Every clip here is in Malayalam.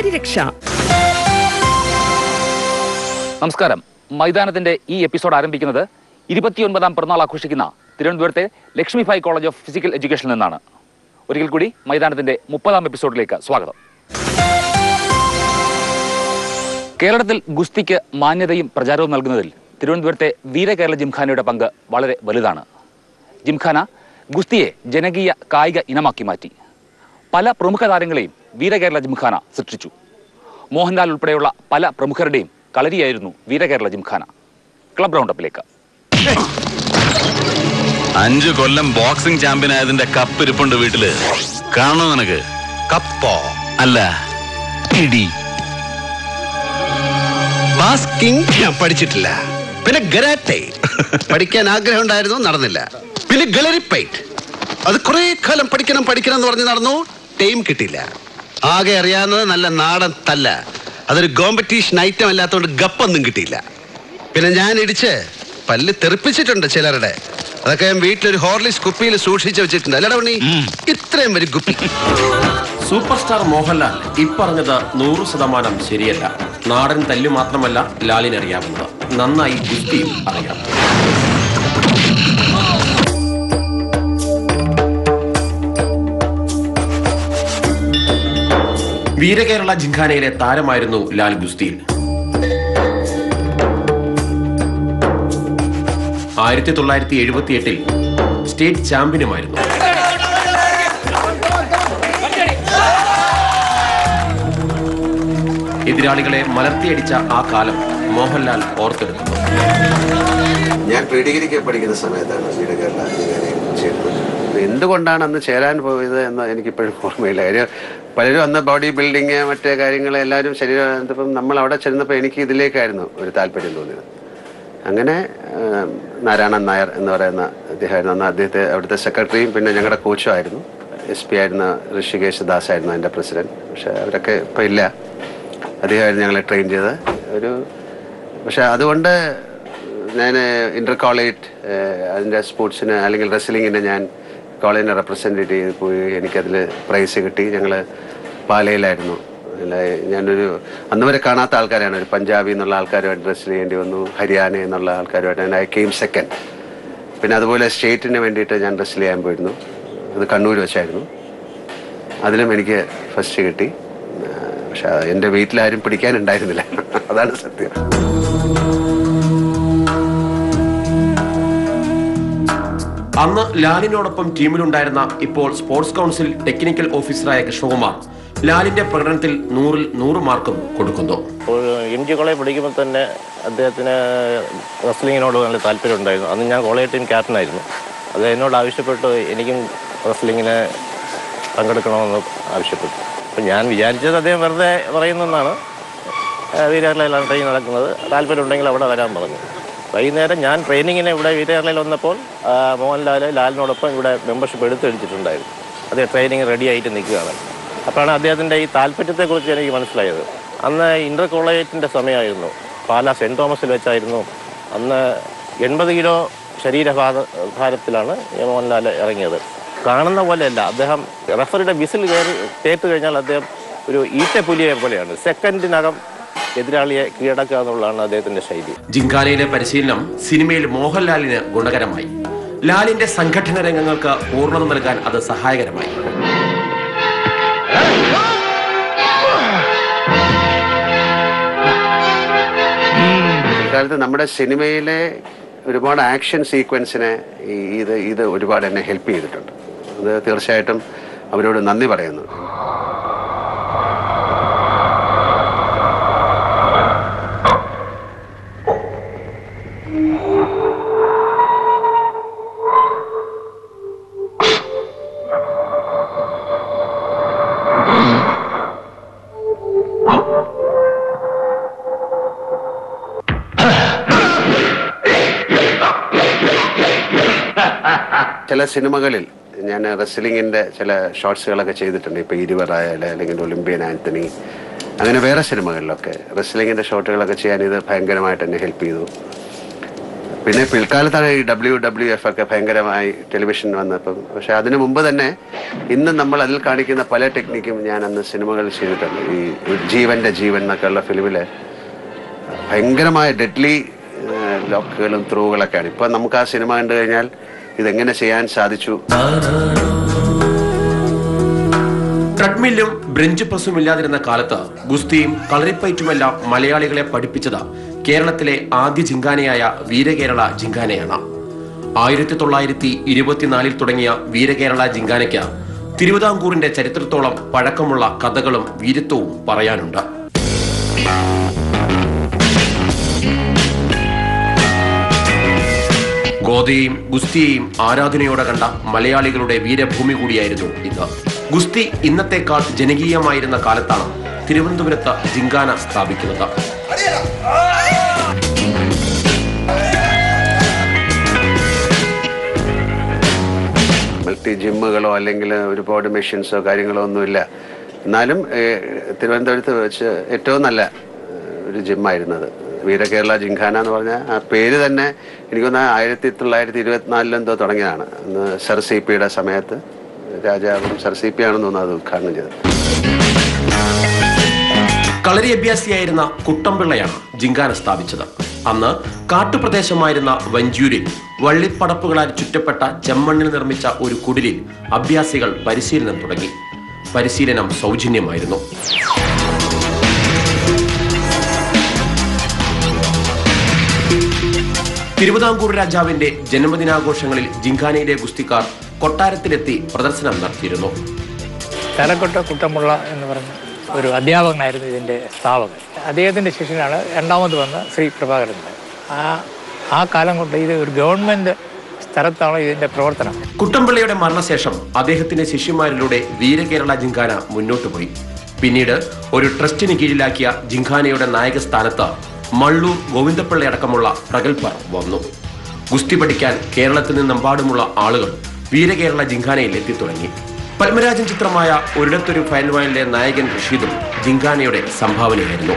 പരിരക്ഷ. നമസ്കാരം. മൈതാനത്തിന്റെ ഈ എപ്പിസോഡ് ആരംഭിക്കുന്നത് 29ാം പിറന്നാൾ ആഘോഷിക്കുന്ന തിരുവനന്തപുരത്തെ ലക്ഷ്മിഭായ് കോളേജ് ഓഫ് ഫിസിക്കൽ എഡ്യൂക്കേഷനിൽ നിന്നാണ്. ഒരിക്കൽ കൂടി മൈതാനത്തിന്റെ 30ാം എപ്പിസോഡിലേക്ക് സ്വാഗതം. കേരളത്തിൽ ഗുസ്തിക്ക് മാന്യതയും പ്രചാരവും നൽകുന്നതിൽ തിരുവനന്തപുരത്തെ വീരകേരള ജിംഖാനയുടെ പങ്ക് വളരെ വലുതാണ്. ജിംഖാന ഗുസ്തിയെ ജനകീയ കായിക ഇനമാക്കി മാറ്റി. പല പ്രമുഖ താരങ്ങളെയും വീരകേരള ജിംഖാന സൃഷ്ടിച്ചു. മോഹൻലാൽ ഉൾപ്പെടെയുള്ള പല പ്രമുഖരുടെയും കളരിയായിരുന്നു വീരകേരള ജിംഖാന. ക്ലബ് റൗണ്ടപ്പിലേക്ക്. 5 കൊല്ലം ബോക്സിംഗ് ചാമ്പ്യൻ ആയതിന്റെ കപ്പ് ഇരിപ്പുണ്ട് വീട്ടില്. കാണോ നിനക്ക്? കപ്പോ അല്ല, ഇടി. ബാസ്കിംഗ് ഞാൻ പഠിച്ചിട്ടില്ല. പിന്നെ ഗരാട്ടെ പഠിക്കാൻ ആഗ്രഹം ഉണ്ടായിരുന്നു, നടന്നില്ല. പിന്നെ ഗളരിപ്പൈറ്റ് അത് കുറെ കാലം പഠിക്കണം എന്ന് പറഞ്ഞ് നടന്നു, ടൈം കിട്ടിയില്ല. ആകെ അറിയാവുന്നത് നല്ല നാടൻ തല്ല. അതൊരു കോമ്പറ്റീഷൻ ഐറ്റം അല്ലാത്തതുകൊണ്ട് ഗപ്പൊന്നും കിട്ടിയില്ല. പിന്നെ ഞാൻ ഇടിച്ച് പല്ല് തെറിപ്പിച്ചിട്ടുണ്ട് ചിലരുടെ. അതൊക്കെ ഞാൻ വീട്ടിലൊരു ഹോർലിക്സ് കുപ്പിയിൽ സൂക്ഷിച്ചു വെച്ചിട്ടുണ്ട്. അല്ലടാ ഉണ്ണി, ഇത്രയും ഒരു കുപ്പി. സൂപ്പർ സ്റ്റാർ മോഹൻലാൽ ഇപ്പറഞ്ഞത് 100% ശരിയല്ല. നാടൻ തല്ലു മാത്രമല്ല ലാലിനറിയാവുന്നത്. നന്നായി ഗുസ്തിയും അറിയാം. വീരകേരള ജിംഖാനയിലെ താരമായിരുന്നു ലാൽ ഗുസ്തിയിൽ. 1978 സ്റ്റേറ്റ് ചാമ്പ്യനുമായിരുന്നു. എതിരാളികളെ മലർത്തിയടിച്ച ആ കാലം മോഹൻലാൽ ഓർത്തെടുക്കുന്നു. ഞാൻ പ്രീഡിഗ്രിക്ക് പഠിക്കുന്ന സമയത്താണ് വീരകേരള ചേരുന്നത്. എന്തുകൊണ്ടാണ് അന്ന് ചേരാൻ പോയത് എന്ന് എനിക്കിപ്പോഴും ഓർമ്മയില്ല. പലരും അന്ന് ബോഡി ബിൽഡിങ് മറ്റേ കാര്യങ്ങൾ എല്ലാവരും ശരീരം. ഇപ്പം നമ്മൾ അവിടെ ചെന്നപ്പോൾ എനിക്ക് ഇതിലേക്കായിരുന്നു ഒരു താല്പര്യം തോന്നിയത്. അങ്ങനെ നാരായണൻ നായർ എന്ന് പറയുന്ന അദ്ദേഹമായിരുന്നു അന്ന്. അദ്ദേഹത്തെ അവിടുത്തെ സെക്രട്ടറിയും പിന്നെ ഞങ്ങളുടെ കോച്ചും ആയിരുന്നു. SP ആയിരുന്ന ഋഷികേശ് ദാസ് ആയിരുന്നു അതിൻ്റെ പ്രസിഡന്റ്. പക്ഷെ അവരൊക്കെ ഇപ്പം ഇല്ല. അദ്ദേഹമായിരുന്നു ഞങ്ങളെ ട്രെയിൻ ചെയ്ത് പക്ഷെ അതുകൊണ്ട് ഞാൻ ഇന്റർ കോളേജ് അതിൻ്റെ സ്പോർട്സിന് അല്ലെങ്കിൽ റെസ്ലിങ്ങിന് ഞാൻ കോളേജിനെ റെപ്രസെൻറ്റ് ചെയ്ത് പോയി. എനിക്കതിൽ പ്രൈസ് കിട്ടി. ഞങ്ങൾ പാലയിലായിരുന്നു. ഞാനൊരു അന്ന് വരെ കാണാത്ത ആൾക്കാരാണ്. ഒരു പഞ്ചാബി എന്നുള്ള ആൾക്കാരുമായിട്ട് റെസ്ൽ ചെയ്യേണ്ടി വന്നു. ഹരിയാന എന്നുള്ള ആൾക്കാരുമായിട്ട് ഐ കെയിം സെക്കൻഡ്. പിന്നെ അതുപോലെ സ്റ്റേറ്റിന് വേണ്ടിയിട്ട് ഞാൻ റെസ്ൽ ചെയ്യാൻ പോയിരുന്നു. അത് കണ്ണൂർ വെച്ചായിരുന്നു. അതിലും എനിക്ക് ഫസ്റ്റ് കിട്ടി. പക്ഷെ എൻ്റെ വീട്ടിലാരും പിടിക്കാനുണ്ടായിരുന്നില്ല. അതാണ് സത്യം. അന്ന് ലാലിനോടൊപ്പം ടീമിലുണ്ടായിരുന്ന ഇപ്പോൾ സ്പോർട്സ് കൗൺസിൽ ടെക്നിക്കൽ ഓഫീസറായ കൃഷ്ണകുമാർ ലാലിന്റെ പ്രകടനത്തിൽ 100ൽ 100 മാർക്കും കൊടുക്കുന്നു. MG കോളേജ് പഠിക്കുമ്പോൾ തന്നെ അദ്ദേഹത്തിന് റെസ്ലിങ്ങിനോട് നല്ല താല്പര്യം ഉണ്ടായിരുന്നു. അന്ന് ഞാൻ കോളേജ് ടീം ക്യാപ്റ്റനായിരുന്നു. അത് എന്നോട് ആവശ്യപ്പെട്ടു എനിക്കും റെസ്ലിങ്ങിന് പങ്കെടുക്കണമെന്ന് ആവശ്യപ്പെട്ടു. അപ്പം ഞാൻ വിചാരിച്ചത് അദ്ദേഹം വെറുതെ പറയുന്നതെന്നാണ്. വീരകേരളയിലാണ് ട്രെയിനിങ് നടക്കുന്നത്, താല്പര്യം ഉണ്ടെങ്കിൽ അവിടെ വരാൻ പറഞ്ഞു. വൈകുന്നേരം ഞാൻ ട്രെയിനിങ്ങിന് ഇവിടെ വീരകേരളയിൽ വന്നപ്പോൾ ലാലിനോടൊപ്പം ഇവിടെ മെമ്പർഷിപ്പ് എടുത്തിട്ടുണ്ടായിരുന്നു. അദ്ദേഹം ട്രെയിനിങ് റെഡി ആയിട്ട് നിൽക്കുകയാണ്. അപ്പോഴാണ് അദ്ദേഹത്തിൻ്റെ ഈ താല്പര്യത്തെക്കുറിച്ച് എനിക്ക് മനസ്സിലായത്. അന്ന് ഇന്റർ കോളേജിൻ്റെ സമയമായിരുന്നു. പാലാ സെൻറ് തോമസിൽ വെച്ചായിരുന്നു. അന്ന് 80 കിലോ ഭാരത്തിലാണ് മോഹൻലാൽ ഇറങ്ങിയത്. കാണുന്ന പോലെയല്ല. അദ്ദേഹം റഫറിയുടെ വിസിൽ കേട്ട് കഴിഞ്ഞാൽ അദ്ദേഹം ഒരു ഈറ്റപ്പുലിയെ പോലെയാണ്. സെക്കൻഡിനകം എതിരാളിയെ കീഴടക്കുക എന്നുള്ളതാണ് അദ്ദേഹത്തിന്റെ ശൈലി. ജിംഖാനയിലെ പരിശീലനം സിനിമയിൽ മോഹൻലാലിന് ഗുണകരമായി. ലാലിന്റെ സംഘടന രംഗങ്ങൾക്ക് പൂർണ്ണത നൽകാൻ അത് സഹായകരമായി. ഇക്കാലത്ത് നമ്മുടെ സിനിമയിലെ ഒരുപാട് ആക്ഷൻ സീക്വൻസിനെ ഇത് ഒരുപാട് എന്നെ ഹെൽപ്പ് ചെയ്തിട്ടുണ്ട്. അത് തീർച്ചയായിട്ടും അവരോട് നന്ദി പറയുന്നു. ചില സിനിമകളിൽ ഞാൻ റെസ്ലിങ്ങിൻ്റെ ചില ഷോർട്സുകളൊക്കെ ചെയ്തിട്ടുണ്ട്. ഇപ്പോൾ 20 അല്ലെങ്കിൽ ഒളിമ്പ്യൻ ആന്റണി, അങ്ങനെ വേറെ സിനിമകളിലൊക്കെ റെസ്ലിങ്ങിൻ്റെ ഷോട്ടുകളൊക്കെ ചെയ്യാൻ ഇത് ഭയങ്കരമായിട്ട് എന്നെ ഹെൽപ്പ് ചെയ്തു. പിന്നെ പിൽക്കാലത്താണ് ഈ WWF ഒക്കെ ഭയങ്കരമായി ടെലിവിഷൻ വന്നപ്പം. പക്ഷെ അതിനു മുമ്പ് തന്നെ ഇന്ന് നമ്മൾ അതിൽ കാണിക്കുന്ന പല ടെക്നിക്കും ഞാൻ അന്ന് സിനിമകൾ ചെയ്തിട്ടുണ്ട്. ഈ ജീവൻ്റെ ജീവൻ എന്നൊക്കെയുള്ള ഫിലിമിൽ ഭയങ്കരമായ ഡെഡ്ലി ലോക്കുകളും ത്രൂകളൊക്കെയാണ്. ഇപ്പം നമുക്ക് ആ സിനിമ കണ്ടു കഴിഞ്ഞാൽ ഇതെങ്ങനെ ചെയ്യാൻ സാധിച്ചു. ട്രെഡ്മില്ലും ബ്രഞ്ച് പ്രസ്സും ഇല്ലാതിരുന്ന കാലത്ത് ഗുസ്തിയും കളരിപ്പയറ്റുമെല്ലാം മലയാളികളെ പഠിപ്പിച്ചത് കേരളത്തിലെ ആദ്യ ജിങ്കാനയായ വീരകേരള ജിങ്കാനയാണ്. 1924 തുടങ്ങിയ വീരകേരള ജിങ്കാനയ്ക്ക് തിരുവിതാംകൂറിന്റെ ചരിത്രത്തോളം പഴക്കമുള്ള കഥകളും വീരത്വവും പറയാനുണ്ട്. ഗോദയെയും ഗുസ്തിയെയും ആരാധനയോടെ കണ്ട മലയാളികളുടെ വീരഭൂമി കൂടിയായിരുന്നു ഇത്. ഗുസ്തി ഇന്നത്തെക്കാൾ ജനകീയമായിരുന്ന കാലത്താണ് തിരുവനന്തപുരത്ത് ജിങ്കാന സ്ഥാപിക്കുന്നത്. മൾട്ടി ജിമ്മുകളോ അല്ലെങ്കിൽ ഒരുപാട് മെഷീൻസോ കാര്യങ്ങളോ ഒന്നുമില്ല. എന്നാലും തിരുവനന്തപുരത്ത് വെച്ച് ഏറ്റവും നല്ല ഒരു ജിമ്മായിരുന്നത് വീരകേരള ജിങ്കാന എന്ന് പറഞ്ഞാൽ ആ പേര് തന്നെ എനിക്കൊന്ന് 1924 എന്തോ തുടങ്ങിയതാണ്. അന്ന് സർ CP-യുടെ സമയത്ത് രാജാവും സർ CP ആണെന്ന് തോന്നുന്നു അത് ഉദ്ഘാടനം ചെയ്തത്. കളരി അഭ്യാസിയായിരുന്ന കുട്ടമ്പിള്ളയാണ് ജിങ്കാന സ്ഥാപിച്ചത്. അന്ന് കാട്ടുപ്രദേശമായിരുന്ന വഞ്ചൂരിൽ വള്ളിപ്പടപ്പുകളാൽ ചുറ്റപ്പെട്ട ചെമ്മണ്ണിൽ നിർമ്മിച്ച ഒരു കുടിലിൽ അഭ്യാസികൾ പരിശീലനം തുടങ്ങി. പരിശീലനം സൗജന്യമായിരുന്നു. തിരുവിതാംകൂർ രാജാവിന്റെ ജന്മദിനാഘോഷങ്ങളിൽ ജിങ്കാനയിലെ ഗുസ്തിക്കാർ കൊട്ടാരത്തിലെത്തി പ്രദർശനം നടത്തിയിരുന്നു. തലക്കൊട്ട കുട്ടമ്പിള്ള എന്ന് പറഞ്ഞ ഒരു അധ്യാപകനായിരുന്നു ഇതിൻ്റെ സ്ഥാപകൻ. അദ്ദേഹത്തിൻ്റെ ശിഷ്യനാണ് രണ്ടാമത് വന്ന ശ്രീ പ്രഭാകരൻ. ആ കാലം കൊണ്ട് ഇത് ഒരു ഗവൺമെൻറ് സ്ഥലത്താണ് ഇതിൻ്റെ പ്രവർത്തനം. കുട്ടമ്പിള്ളയുടെ മരണശേഷം അദ്ദേഹത്തിന്റെ ശിഷ്യന്മാരിലൂടെ വീരകേരള ജിങ്കാന മുന്നോട്ട് പോയി. പിന്നീട് ഒരു ട്രസ്റ്റിന് കീഴിലാക്കിയ ജിങ്കാനയുടെ നായക സ്ഥാനത്ത് മള്ളൂർ ഗോവിന്ദപ്പിള്ള അടക്കമുള്ള പ്രഗത്ഭർ വന്നു. ഗുസ്തി പഠിക്കാൻ കേരളത്തിൽ നിന്നെമ്പാടുമുള്ള ആളുകൾ വീരകേരള ജിങ്കാനയിൽ എത്തിത്തുടങ്ങി. പത്മരാജൻ ചിത്രമായ ഒരിടത്തൊരു ഫയൽവാനിലെ നായകൻ റഷീദും ജിങ്കാനയുടെ സംഭാവനയായിരുന്നു.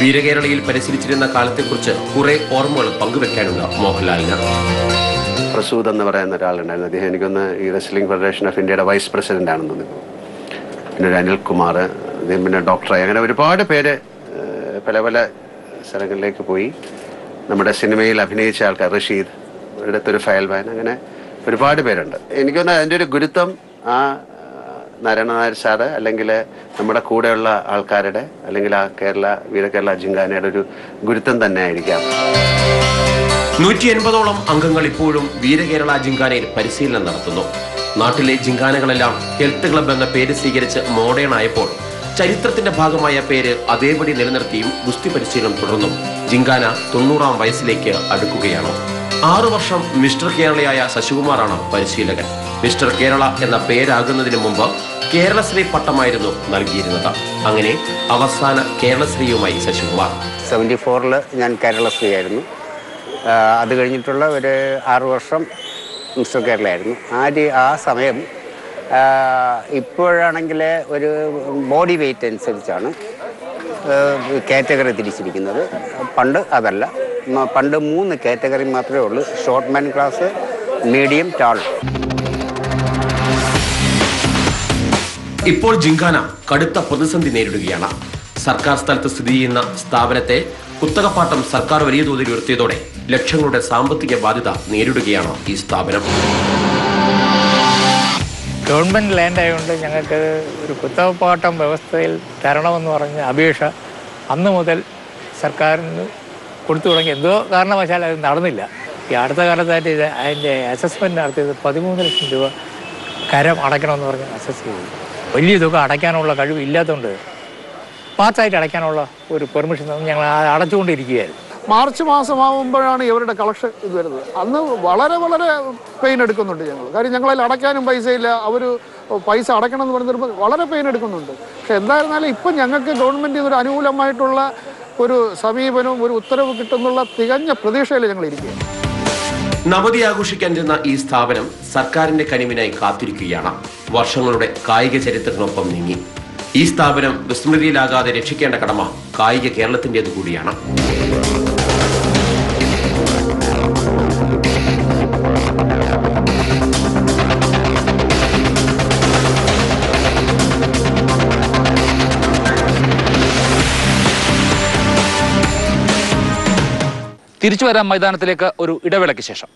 വീരകേരളയിൽ പരിശീലിച്ചിരുന്ന കാലത്തെക്കുറിച്ച് കുറെ ഓർമ്മകൾ പങ്കുവെക്കാനുണ്ട് മോഹൻലാലിന്. പ്രസൂദ് എന്ന് പറയുന്ന ഒരാളുണ്ടായിരുന്നു. അദ്ദേഹം എനിക്കൊന്ന് ഈ റെസ്ലിംഗ് ഫെഡറേഷൻ ഓഫ് ഇന്ത്യയുടെ വൈസ് പ്രസിഡന്റ് ആണെന്ന് തോന്നുന്നു. പിന്നെ ഒരു അനിൽകുമാർ, അദ്ദേഹം പിന്നെ ഡോക്ടറായി. അങ്ങനെ ഒരുപാട് പേര് പല പല സ്ഥലങ്ങളിലേക്ക് പോയി. നമ്മുടെ സിനിമയിൽ അഭിനയിച്ച ആൾക്കാർ, റഷീദ്, ഒരിടത്തൊരു ഫയൽവാൻ, അങ്ങനെ ഒരുപാട് പേരുണ്ട്. എനിക്കൊന്ന് അതിൻ്റെ ഒരു ഗുരുത്വം ആ നാരായണ നായർ സാറ് അല്ലെങ്കിൽ നമ്മുടെ കൂടെയുള്ള ആൾക്കാരുടെ അല്ലെങ്കിൽ ആ വീരകേരള ജിങ്കാനയുടെ ഒരു ഗുരുത്വം തന്നെ ആയിരിക്കാം. 180ഓളം അംഗങ്ങൾ ഇപ്പോഴും വീരകേരള ജിങ്കാനയിൽ പരിശീലനം നടത്തുന്നു. നാട്ടിലെ ജിങ്കാനകളെല്ലാം ഹെൽത്ത് ക്ലബ് എന്ന പേര് സ്വീകരിച്ച് മോഡേൺ ആയപ്പോൾ ചരിത്രത്തിന്റെ ഭാഗമായ പേര് അതേപടി നിലനിർത്തിയും ഗുസ്തി പരിശീലനം തുടർന്നും ജിങ്കാന 90-ാം വയസ്സിലേക്ക് അടുക്കുകയാണ്. 6 വർഷം മിസ്റ്റർ കേരളയായ ശശികുമാറാണ് പരിശീലകൻ. മിസ്റ്റർ കേരള എന്ന പേരാകുന്നതിന് മുമ്പ് കേരളശ്രീ പട്ടമായിരുന്നു നൽകിയിരുന്നത്. അങ്ങനെ അവസാന കേരളശ്രീയുമായി ശശികുമാർ. 74-ൽ ഞാൻ കേരളശ്രീ ആയിരുന്നു. അത് കഴിഞ്ഞിട്ടുള്ള ഒരു 6 വർഷം മിസ്റ്റർ കേരളയായിരുന്നു. ആ സമയം ഇപ്പോഴാണെങ്കിൽ ഒരു ബോഡി വെയ്റ്റ് അനുസരിച്ചാണ് കാറ്റഗറി തിരിച്ചിരിക്കുന്നത്. പണ്ട് അതല്ല. പണ്ട് 3 കാറ്റഗറി മാത്രമേ ഉള്ളൂ: ഷോർട്ട് മാൻ ക്ലാസ്, മീഡിയം, ടാൾ. ഇപ്പോൾ ജിങ്കാന കടുത്ത പ്രതിസന്ധി നേരിടുകയാണ്. സർക്കാർ സ്ഥലത്ത് സ്ഥിതി ചെയ്യുന്ന സ്ഥാപനത്തെ കുത്തകപ്പാട്ടം സർക്കാർ വലിയ തോതിൽ ഉയർത്തിയതോടെ ലക്ഷങ്ങളുടെ സാമ്പത്തിക ബാധ്യത നേരിടുകയാണ് ഈ സ്ഥാപനം. ഗവൺമെൻറ് ലാൻഡ് ആയതുകൊണ്ട് ഞങ്ങൾക്ക് ഒരു കുത്തകപ്പാട്ടം വ്യവസ്ഥയിൽ തരണമെന്ന് പറഞ്ഞ അപേക്ഷ അന്ന് മുതൽ സർക്കാരിന് കൊടുത്തു തുടങ്ങി. എന്തോ കാരണവശാൽ അത് നടന്നില്ല. ഈ അടുത്ത കാലത്തായിട്ട് അതിൻ്റെ അസസ്മെൻറ്റ് നടത്തിയത് 13 ലക്ഷം രൂപ കരം അടയ്ക്കണമെന്ന് പറഞ്ഞ് അസസ് ചെയ്തു. വലിയ തുക അടയ്ക്കാനുള്ള കഴിവ് ഇല്ലാത്തതുകൊണ്ട് പാർട്ടായിട്ട് അടയ്ക്കാനുള്ള ഒരു പെർമിഷൻ ഞങ്ങൾ അടച്ചുകൊണ്ടിരിക്കുകയായിരുന്നു. മാർച്ച് മാസമാകുമ്പോഴാണ് ഇവരുടെ കളക്ഷൻ ഇത് വരുന്നത്. അന്ന് വളരെ വളരെ പെയിൻ എടുക്കുന്നുണ്ട് ഞങ്ങൾ. കാര്യം ഞങ്ങളതിൽ അടയ്ക്കാനും പൈസയില്ല. അവർ പൈസ അടയ്ക്കണം എന്ന് പറയുന്നത് വളരെ പെയിൻ എടുക്കുന്നുണ്ട്. പക്ഷെ എന്തായിരുന്നാലും ഇപ്പം ഞങ്ങൾക്ക് ഗവൺമെൻറ്റിൽ നിന്നൊരു അനുകൂലമായിട്ടുള്ള ഒരു സമീപനവും ഒരു ഉത്തരവ് കിട്ടുന്നുള്ള തികഞ്ഞ പ്രതീക്ഷയിൽ ഞങ്ങൾ ഇരിക്കുകയാണ്. നവതി ആഘോഷിക്കാനിരുന്ന ഈ സ്ഥാപനം സർക്കാരിന്റെ കനിവിനായി കാത്തിരിക്കുകയാണ്. വർഷങ്ങളുടെ കായിക ചരിത്രത്തിനൊപ്പം നീങ്ങി ഈ സ്ഥാപനം വിസ്മൃതിയിലാകാതെ രക്ഷിക്കേണ്ട കടമ കായിക കേരളത്തിൻ്റെത് കൂടിയാണ്. തിരിച്ചു വരാം മൈതാനത്തിലേക്ക് ഒരു ഇടവേളയ്ക്ക് ശേഷം.